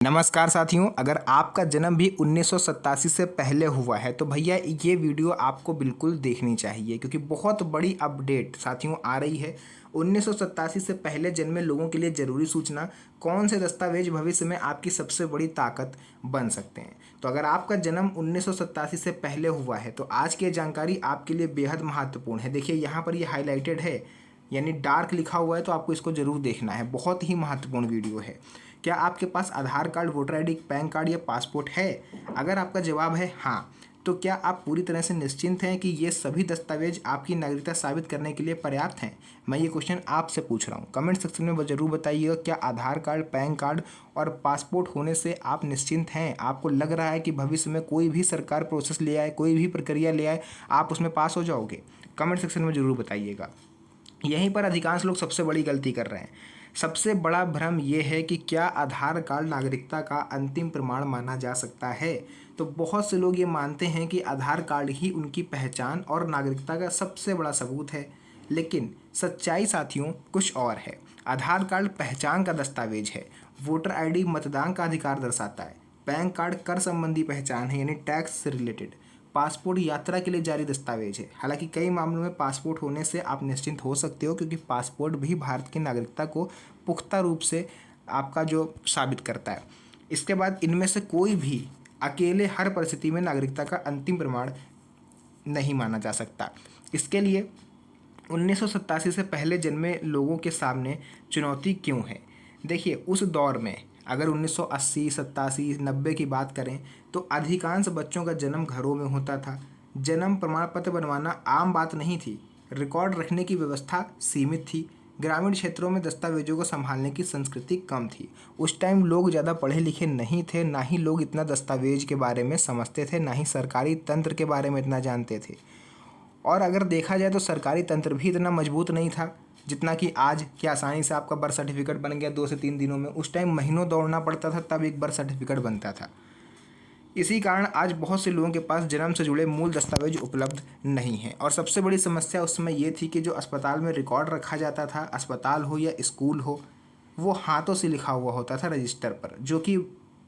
नमस्कार साथियों, अगर आपका जन्म भी 1987 से पहले हुआ है तो भैया ये वीडियो आपको बिल्कुल देखनी चाहिए क्योंकि बहुत बड़ी अपडेट साथियों आ रही है। 1987 से पहले जन्मे लोगों के लिए ज़रूरी सूचना, कौन से दस्तावेज भविष्य में आपकी सबसे बड़ी ताकत बन सकते हैं। तो अगर आपका जन्म 1987 से पहले हुआ है तो आज की ये जानकारी आपके लिए बेहद महत्वपूर्ण है। देखिए यहाँ पर ये हाईलाइटेड है, यानी डार्क लिखा हुआ है, तो आपको इसको ज़रूर देखना है। बहुत ही महत्वपूर्ण वीडियो है। क्या आपके पास Aadhaar card, voter ID, PAN card या पासपोर्ट है? अगर आपका जवाब है हाँ, तो क्या आप पूरी तरह से निश्चिंत हैं कि ये सभी दस्तावेज आपकी नागरिकता साबित करने के लिए पर्याप्त हैं? मैं ये क्वेश्चन आपसे पूछ रहा हूँ। कमेंट सेक्शन में ज़रूर बताइएगा, क्या आधार कार्ड, पैन कार्ड और पासपोर्ट होने से आप निश्चिंत हैं? आपको लग रहा है कि भविष्य में कोई भी सरकार प्रोसेस ले आए, कोई भी प्रक्रिया ले आए, आप उसमें पास हो जाओगे? कमेंट सेक्शन में ज़रूर बताइएगा। यहीं पर अधिकांश लोग सबसे बड़ी गलती कर रहे हैं। सबसे बड़ा भ्रम यह है कि क्या आधार कार्ड नागरिकता का अंतिम प्रमाण माना जा सकता है। तो बहुत से लोग ये मानते हैं कि आधार कार्ड ही उनकी पहचान और नागरिकता का सबसे बड़ा सबूत है, लेकिन सच्चाई साथियों कुछ और है। आधार कार्ड पहचान का दस्तावेज है, वोटर आईडी मतदान का अधिकार दर्शाता है, पैन कार्ड कर संबंधी पहचान है यानी टैक्स से रिलेटेड, पासपोर्ट यात्रा के लिए जारी दस्तावेज है। हालांकि कई मामलों में पासपोर्ट होने से आप निश्चिंत हो सकते हो क्योंकि पासपोर्ट भी भारत की नागरिकता को पुख्ता रूप से आपका जो साबित करता है। इसके बाद इनमें से कोई भी अकेले हर परिस्थिति में नागरिकता का अंतिम प्रमाण नहीं माना जा सकता। इसके लिए 1987 से पहले जन्मे लोगों के सामने चुनौती क्यों है? देखिए, उस दौर में अगर 1980, 87, 90 की बात करें तो अधिकांश बच्चों का जन्म घरों में होता था। जन्म प्रमाण पत्र बनवाना आम बात नहीं थी। रिकॉर्ड रखने की व्यवस्था सीमित थी। ग्रामीण क्षेत्रों में दस्तावेजों को संभालने की संस्कृति कम थी। उस टाइम लोग ज़्यादा पढ़े लिखे नहीं थे, ना ही लोग इतना दस्तावेज के बारे में समझते थे, ना ही सरकारी तंत्र के बारे में इतना जानते थे। और अगर देखा जाए तो सरकारी तंत्र भी इतना मजबूत नहीं था जितना कि आज, कि आसानी से आपका बर्थ सर्टिफिकेट बन गया 2 से 3 दिनों में। उस टाइम महीनों दौड़ना पड़ता था तब एक बर्थ सर्टिफिकेट बनता था। इसी कारण आज बहुत से लोगों के पास जन्म से जुड़े मूल दस्तावेज उपलब्ध नहीं हैं। और सबसे बड़ी समस्या उस समय ये थी कि जो अस्पताल में रिकॉर्ड रखा जाता था, अस्पताल हो या स्कूल हो, वो हाथों से लिखा हुआ होता था रजिस्टर पर, जो कि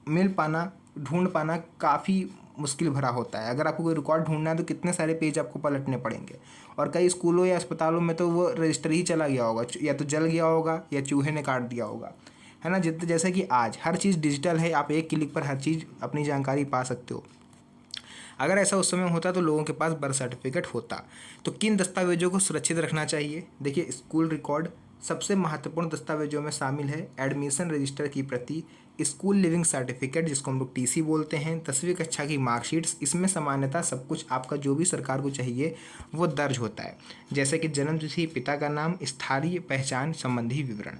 मिल पाना, ढूंढ पाना काफ़ी मुश्किल भरा होता है। अगर आपको कोई रिकॉर्ड ढूंढना है तो कितने सारे पेज आपको पलटने पड़ेंगे। और कई स्कूलों या अस्पतालों में तो वो रजिस्टर ही चला गया होगा, या तो जल गया होगा या चूहे ने काट दिया होगा, है ना। जैसे कि आज हर चीज़ डिजिटल है, आप एक क्लिक पर हर चीज़ अपनी जानकारी पा सकते हो। अगर ऐसा उस समय होता तो लोगों के पास बर्थ सर्टिफिकेट होता। तो किन दस्तावेजों को सुरक्षित रखना चाहिए? देखिए, स्कूल रिकॉर्ड सबसे महत्वपूर्ण दस्तावेजों में शामिल है। एडमिशन रजिस्टर की प्रति, स्कूल लिविंग सर्टिफिकेट जिसको हम लोग टीसी बोलते हैं, 10वीं कक्षा की मार्कशीट्स, इसमें सामान्यतः सब कुछ आपका जो भी सरकार को चाहिए वो दर्ज होता है, जैसे कि जन्म तिथि, पिता का नाम, स्थानीय पहचान संबंधी विवरण।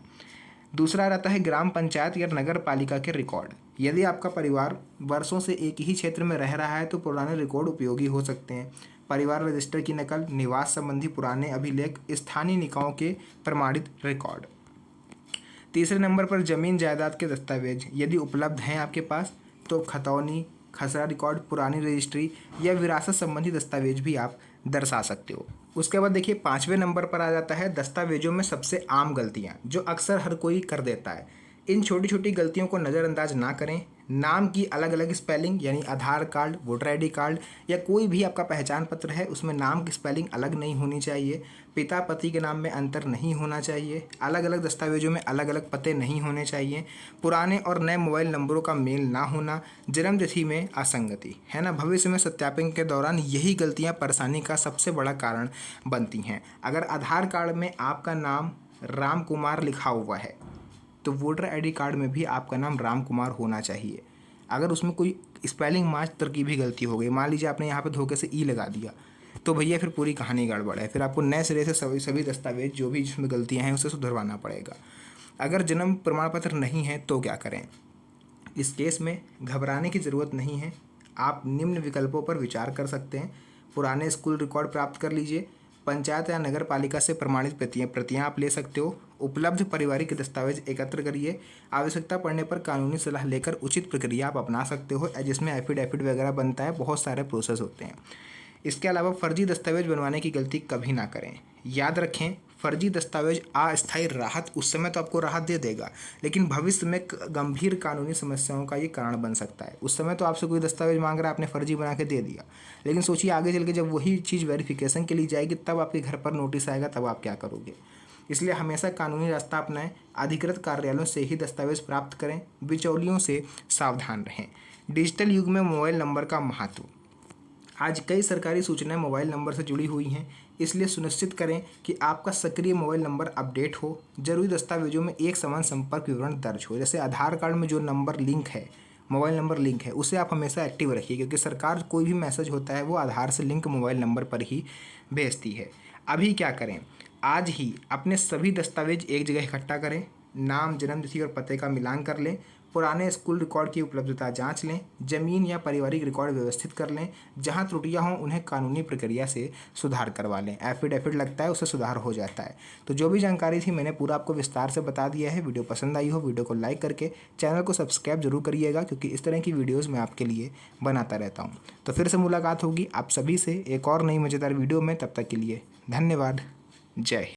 दूसरा रहता है ग्राम पंचायत या नगर पालिका के रिकॉर्ड। यदि आपका परिवार वर्षों से एक ही क्षेत्र में रह रहा है तो पुराने रिकॉर्ड उपयोगी हो सकते हैं। परिवार रजिस्टर की नकल, निवास संबंधी पुराने अभिलेख, स्थानीय निकायों के प्रमाणित रिकॉर्ड। तीसरे नंबर पर जमीन जायदाद के दस्तावेज यदि उपलब्ध हैं आपके पास तो खतौनी, खसरा रिकॉर्ड, पुरानी रजिस्ट्री या विरासत संबंधी दस्तावेज भी आप दर्शा सकते हो। उसके बाद देखिए, 5वें नंबर पर आ जाता है दस्तावेजों में सबसे आम गलतियां, जो अक्सर हर कोई कर देता है। इन छोटी छोटी गलतियों को नज़रअंदाज ना करें। नाम की अलग अलग स्पेलिंग, यानी आधार कार्ड, वोटर आईडी कार्ड या कोई भी आपका पहचान पत्र है उसमें नाम की स्पेलिंग अलग नहीं होनी चाहिए। पिता पति के नाम में अंतर नहीं होना चाहिए। अलग अलग दस्तावेजों में अलग अलग पते नहीं होने चाहिए। पुराने और नए मोबाइल नंबरों का मेल ना होना। जन्म तिथि में असंगति, है ना। भविष्य में सत्यापन के दौरान यही गलतियां परेशानी का सबसे बड़ा कारण बनती हैं। अगर आधार कार्ड में आपका नाम राम कुमार लिखा हुआ है तो वोटर आईडी कार्ड में भी आपका नाम राम कुमार होना चाहिए। अगर उसमें कोई स्पेलिंग मात्र की भी गलती हो गई, मान लीजिए आपने यहाँ पे धोखे से ई लगा दिया, तो भैया फिर पूरी कहानी गड़बड़ है। फिर आपको नए सिरे से सभी दस्तावेज जो भी जिसमें गलतियाँ हैं उसे सुधरवाना पड़ेगा। अगर जन्म प्रमाण पत्र नहीं है तो क्या करें? इस केस में घबराने की ज़रूरत नहीं है। आप निम्न विकल्पों पर विचार कर सकते हैं। पुराने स्कूल रिकॉर्ड प्राप्त कर लीजिए। पंचायत या नगर पालिका से प्रमाणित प्रतियां आप ले सकते हो। उपलब्ध पारिवारिक दस्तावेज एकत्र करिए। आवश्यकता पड़ने पर कानूनी सलाह लेकर उचित प्रक्रिया आप अपना सकते हो, जिसमें एफिडेविट वगैरह बनता है। बहुत सारे प्रोसेस होते हैं। इसके अलावा फर्जी दस्तावेज बनवाने की गलती कभी ना करें। याद रखें, फर्जी दस्तावेज अस्थायी राहत उस समय तो आपको राहत दे देगा, लेकिन भविष्य में गंभीर कानूनी समस्याओं का ये कारण बन सकता है। उस समय तो आपसे कोई दस्तावेज मांग रहा है, आपने फर्जी बना के दे दिया, लेकिन सोचिए आगे चल के जब वही चीज़ वेरिफिकेशन के लिए जाएगी तब आपके घर पर नोटिस आएगा, तब आप क्या करोगे। इसलिए हमेशा कानूनी रास्ता अपनाएं, अधिकृत कार्यालयों से ही दस्तावेज प्राप्त करें, बिचौलियों से सावधान रहें। डिजिटल युग में मोबाइल नंबर का महत्व। आज कई सरकारी सूचनाएं मोबाइल नंबर से जुड़ी हुई हैं, इसलिए सुनिश्चित करें कि आपका सक्रिय मोबाइल नंबर अपडेट हो। जरूरी दस्तावेजों में एक समान संपर्क विवरण दर्ज हो, जैसे आधार कार्ड में जो नंबर लिंक है, मोबाइल नंबर लिंक है, उसे आप हमेशा एक्टिव रखिए, क्योंकि सरकार कोई भी मैसेज होता है वो आधार से लिंक मोबाइल नंबर पर ही भेजती है। अभी क्या करें, आज ही अपने सभी दस्तावेज एक जगह इकट्ठा करें, नाम, जन्मतिथि और पते का मिलान कर लें, पुराने स्कूल रिकॉर्ड की उपलब्धता जांच लें, जमीन या पारिवारिक रिकॉर्ड व्यवस्थित कर लें, जहां त्रुटियां हों उन्हें कानूनी प्रक्रिया से सुधार करवा लें। एफिडेविट लगता है, उससे सुधार हो जाता है। तो जो भी जानकारी थी मैंने पूरा आपको विस्तार से बता दिया है। वीडियो पसंद आई हो, वीडियो को लाइक करके चैनल को सब्सक्राइब जरूर करिएगा, क्योंकि इस तरह की वीडियोज़ मैं आपके लिए बनाता रहता हूँ। तो फिर से मुलाकात होगी आप सभी से एक और नई मज़ेदार वीडियो में, तब तक के लिए धन्यवाद। जय हिंद।